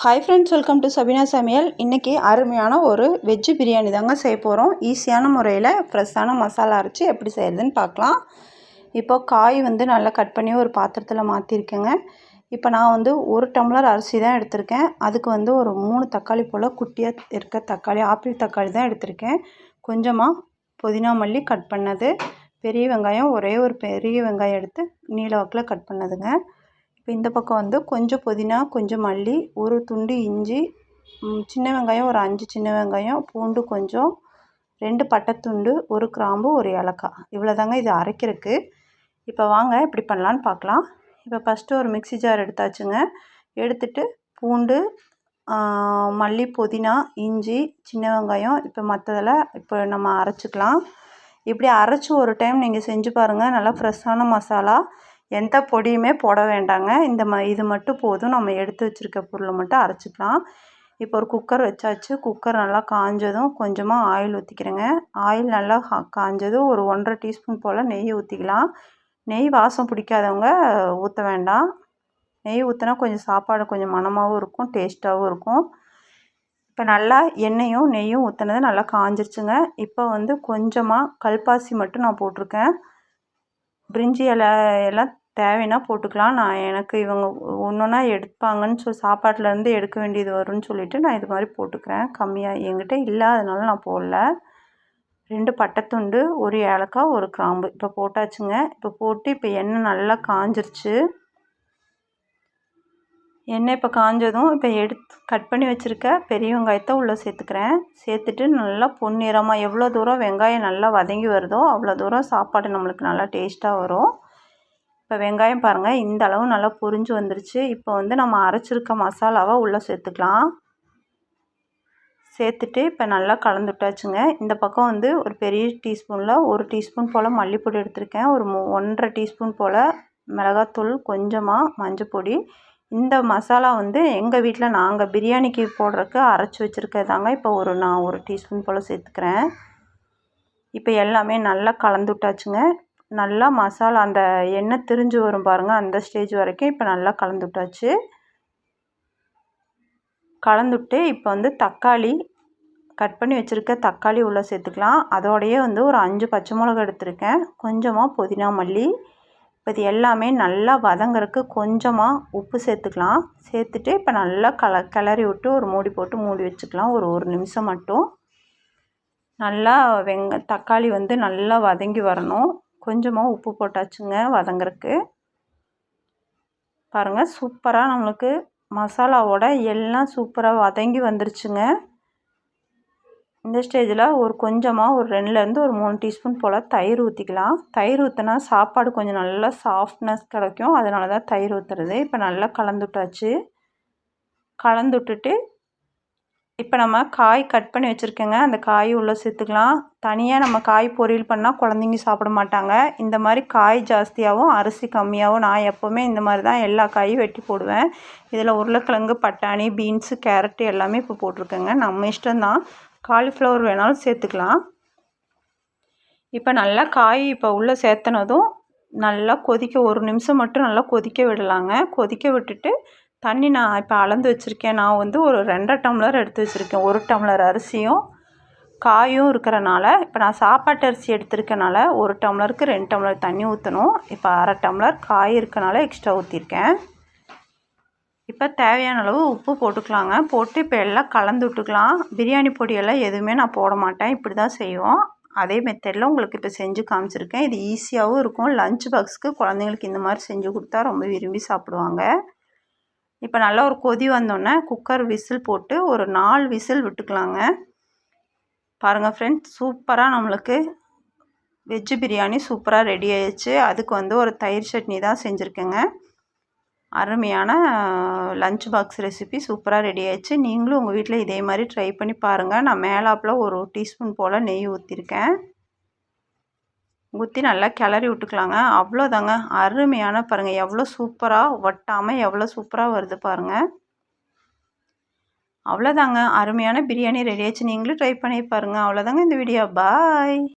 Hi friends, welcome to Sabina சமையல். இன்றைக்கி அருமையான ஒரு வெஜ்ஜு பிரியாணி தாங்க செய்ய போகிறோம். ஈஸியான முறையில் ஃப்ரெஷ்ஷான மசாலா அரைச்சி எப்படி செய்கிறதுன்னு பார்க்கலாம். இப்போ காய் நல்லா கட் பண்ணி ஒரு பாத்திரத்தில் மாற்றிருக்கேங்க. இப்போ நான் ஒரு டம்ளர் அரிசி தான் எடுத்திருக்கேன். அதுக்கு ஒரு 3 தக்காளி போல் குட்டியாக இருக்க தக்காளி, ஆப்பிள் தக்காளி தான் எடுத்திருக்கேன். கொஞ்சமாக புதினா மல்லி கட் பண்ணது, பெரிய வெங்காயம் ஒரே ஒரு பெரிய வெங்காயம் எடுத்து நீல வாக்கில் கட் பண்ணதுங்க. இப்போ இந்த பக்கம் கொஞ்சம் புதினா, கொஞ்சம் மல்லி, ஒரு துண்டு இஞ்சி, சின்ன வெங்காயம் ஒரு 5 சின்ன வெங்காயம், பூண்டு கொஞ்சம், 2 பட்டைத்துண்டு, ஒரு கிராம்பு, ஒரு ஏலக்காய். இவ்வளோ தாங்க இது அரைக்கிறதுக்கு. இப்போ வாங்க எப்படி பண்ணலான்னு பார்க்கலாம். இப்போ ஃபஸ்ட்டு ஒரு மிக்ஸி ஜார் எடுத்தாச்சுங்க. எடுத்துட்டு பூண்டு, மல்லி, புதினா, இஞ்சி, சின்ன வெங்காயம், இப்போ மற்றதெல்லாம் இப்போ நம்ம அரைச்சிக்கலாம். இப்படி அரைச்சி ஒரு டைம் நீங்கள் செஞ்சு பாருங்கள். நல்லா ஃப்ரெஷ்ஷான மசாலா, எந்த பொடியுமே போட வேண்டாங்க. இது மட்டும் போதும். நம்ம எடுத்து வச்சுருக்க பொருளை மட்டும் அரைச்சிக்கலாம். இப்போ ஒரு குக்கர் வச்சாச்சு. குக்கர் நல்லா காஞ்சதும் கொஞ்சமாக ஆயில் ஊற்றிக்கிறேங்க. ஆயில் நல்லா காஞ்சதும் ஒரு 1.5 டீஸ்பூன் போல் நெய் ஊற்றிக்கலாம். நெய் வாசம் பிடிக்காதவங்க ஊற்ற வேண்டாம். நெய் ஊற்றினா கொஞ்சம் சாப்பாடு கொஞ்சம் மணமாகவும் இருக்கும், டேஸ்ட்டாகவும் இருக்கும். இப்போ நல்லா எண்ணெயும் நெய்யும் ஊற்றினது நல்லா காஞ்சிருச்சுங்க. இப்போ கொஞ்சமாக கல்பாசி மட்டும் நான் போட்டிருக்கேன். பிரிஞ்சி இலை எல்லாம் தேவைன்னா போட்டுக்கலாம். எனக்கு இவங்க ஒன்றா எடுப்பாங்கன்னு சாப்பாட்டிலேருந்து எடுக்க வேண்டியது வரும்னு சொல்லிவிட்டு நான் இது மாதிரி போட்டுக்கிறேன். கம்மியாக என்கிட்ட இல்லை, அதனால நான் போடல. 2 பட்டைத்துண்டு, ஒரு ஏலக்காய், ஒரு கிராம்பு இப்போ போட்டாச்சுங்க. இப்போ போட்டு இப்போ எண்ணெய் நல்லா காஞ்சிருச்சு. எண்ணெய் இப்போ காஞ்சதும் இப்போ கட் பண்ணி வச்சுருக்க பெரிய வெங்காயத்தை உள்ளே சேர்த்துக்கிறேன். சேர்த்துட்டு நல்லா பொன்னிறமாக எவ்வளோ தூரம் வெங்காயம் நல்லா வதங்கி வருதோ அவ்வளோ தூரம் சாப்பாடு நம்மளுக்கு நல்லா டேஸ்ட்டாக வரும். இப்போ வெங்காயம் பாருங்கள், இந்த அளவு நல்லா பொரிஞ்சு வந்துருச்சு. இப்போ நம்ம அரைச்சிருக்க மசாலாவை உள்ளே சேர்த்துக்கலாம். சேர்த்துட்டு இப்போ நல்லா கலந்து விட்டாச்சுங்க. இந்த பக்கம் ஒரு பெரிய டீஸ்பூனில் 1 டீஸ்பூன் போல் மல்லிப்பொடி எடுத்திருக்கேன். ஒரு 1.5 டீஸ்பூன் போல் மிளகாத்தூள், கொஞ்சமாக மஞ்சள் பொடி. இந்த மசாலா எங்கள் வீட்டில் நாங்கள் பிரியாணிக்கு போடுறதுக்கு அரைச்சி வச்சுருக்கதாங்க. இப்போ நான் 1 டீஸ்பூன் போல் சேர்த்துக்கிறேன். இப்போ எல்லாமே நல்லா கலந்து விட்டாச்சுங்க. நல்லா மசாலா அந்த எண்ணெய் திரிஞ்சு வரும் பாருங்கள், அந்த ஸ்டேஜ் வரைக்கும் இப்போ நல்லா கலந்து விட்டாச்சு. கலந்துவிட்டு இப்போ தக்காளி கட் பண்ணி வச்சுருக்க தக்காளி உள்ளே சேர்த்துக்கலாம். அதோடையே ஒரு 5 பச்சை மிளகா எடுத்திருக்கேன். கொஞ்சமாக புதினா மல்லி. இப்போ இது எல்லாமே நல்லா வதங்கிறதுக்கு கொஞ்சமாக உப்பு சேர்த்துக்கலாம். சேர்த்துட்டு இப்போ நல்லா கிளறி விட்டு ஒரு மூடி போட்டு மூடி வச்சுக்கலாம். ஒரு நிமிஷம் மட்டும். நல்லா தக்காளி நல்லா வதங்கி வரணும். கொஞ்சமாக உப்பு போட்டாச்சுங்க வதங்கிறதுக்கு. பாருங்கள், சூப்பராக நம்மளுக்கு மசாலாவோட எல்லாம் சூப்பராக வதங்கி வந்துருச்சுங்க. இந்த ஸ்டேஜில் கொஞ்சமாக ஒரு 2லேருந்து ஒரு 3 டீஸ்பூன் போல் தயிர் ஊற்றிக்கலாம். தயிர் ஊற்றினா சாப்பாடு கொஞ்சம் நல்லா சாஃப்ட்னஸ் கிடைக்கும், அதனால தான் தயிர் ஊற்றுறது. இப்போ நல்லா கலந்து விட்டாச்சு. கலந்து விட்டுட்டு இப்போ நம்ம காய் கட் பண்ணி வச்சுருக்கேங்க, அந்த காய் உள்ளே சேர்த்துக்கலாம். தனியாக நம்ம காய் பொரியல் பண்ணால் குழந்தைங்க சாப்பிட மாட்டாங்க. இந்த மாதிரி காய் ஜாஸ்தியாகவும் அரிசி கம்மியாகவும் நான் எப்போவுமே இந்த மாதிரி தான் எல்லா காயும் வெட்டி போடுவேன். இதில் உருளைக்கிழங்கு, பட்டாணி, பீன்ஸு, கேரட்டு எல்லாமே இப்போ போட்டிருக்கேங்க. நம்ம இஷ்டம்தான், காலிஃப்ளவர் வேணாலும் சேர்த்துக்கலாம். இப்போ நல்லா காய் இப்போ உள்ளே சேர்த்துனதும் நல்லா கொதிக்க 1 நிமிஷம் மட்டும் நல்லா கொதிக்க விடலாங்க. கொதிக்க விட்டுட்டு தண்ணி நான் இப்போ அளந்து வச்சுருக்கேன். நான் ஒரு 2.5 டம்ளர் எடுத்து வச்சுருக்கேன். 1 டம்ளர் அரிசியும் காயும் இருக்கிறனால, இப்போ நான் சாப்பாட்டு அரிசி எடுத்துருக்கனால 1 டம்ளருக்கு 2 டம்ளர் தண்ணி ஊற்றணும். இப்போ 1/2 டம்ளர் காய் இருக்கனால எக்ஸ்ட்ரா ஊற்றிருக்கேன். இப்போ தேவையான அளவு உப்பு போட்டுக்கலாங்க. போட்டு இப்போ எல்லாம் கலந்து விட்டுக்கலாம். பிரியாணி பொடியெல்லாம் எதுவுமே நான் போட மாட்டேன், இப்படி தான் செய்வோம். அதே மெத்தடில் உங்களுக்கு இப்போ செஞ்சு காமிச்சிருக்கேன். இது ஈஸியாகவும் இருக்கும். லஞ்ச் பாக்ஸுக்கு குழந்தைங்களுக்கு இந்த மாதிரி செஞ்சு கொடுத்தா ரொம்ப விரும்பி சாப்பிடுவாங்க. இப்போ நல்லா ஒரு கொதி வந்தோடனே குக்கர் விசில் போட்டு ஒரு 4 விசில் விட்டுக்கலாங்க. பாருங்கள் ஃப்ரெண்ட்ஸ், சூப்பராக நம்மளுக்கு வெஜ்ஜு பிரியாணி சூப்பராக ரெடி ஆயிடுச்சு. அதுக்கு ஒரு தயிர் சட்னி தான் செஞ்சுருக்கேங்க. அருமையான லஞ்ச் பாக்ஸ் ரெசிபி சூப்பராக ரெடி ஆயிடுச்சு. நீங்களும் உங்கள் வீட்டில் இதே மாதிரி ட்ரை பண்ணி பாருங்கள். நான் மேலாப்பில் 1 டீஸ்பூன் போல் நெய் ஊற்றிருக்கேன். ஊற்றி நல்லா கிளறி விட்டுக்கலாங்க. அவ்வளோதாங்க, அருமையான பாருங்கள் எவ்வளோ சூப்பராக ஒட்டாமல் எவ்வளோ சூப்பராக வருது பாருங்கள். அவ்வளோதாங்க, அருமையான பிரியாணி ரெடி ஆயிடுச்சு. நீங்களும் ட்ரை பண்ணி பாருங்கள். அவ்வளோதாங்க இந்த வீடியோ. பாய்.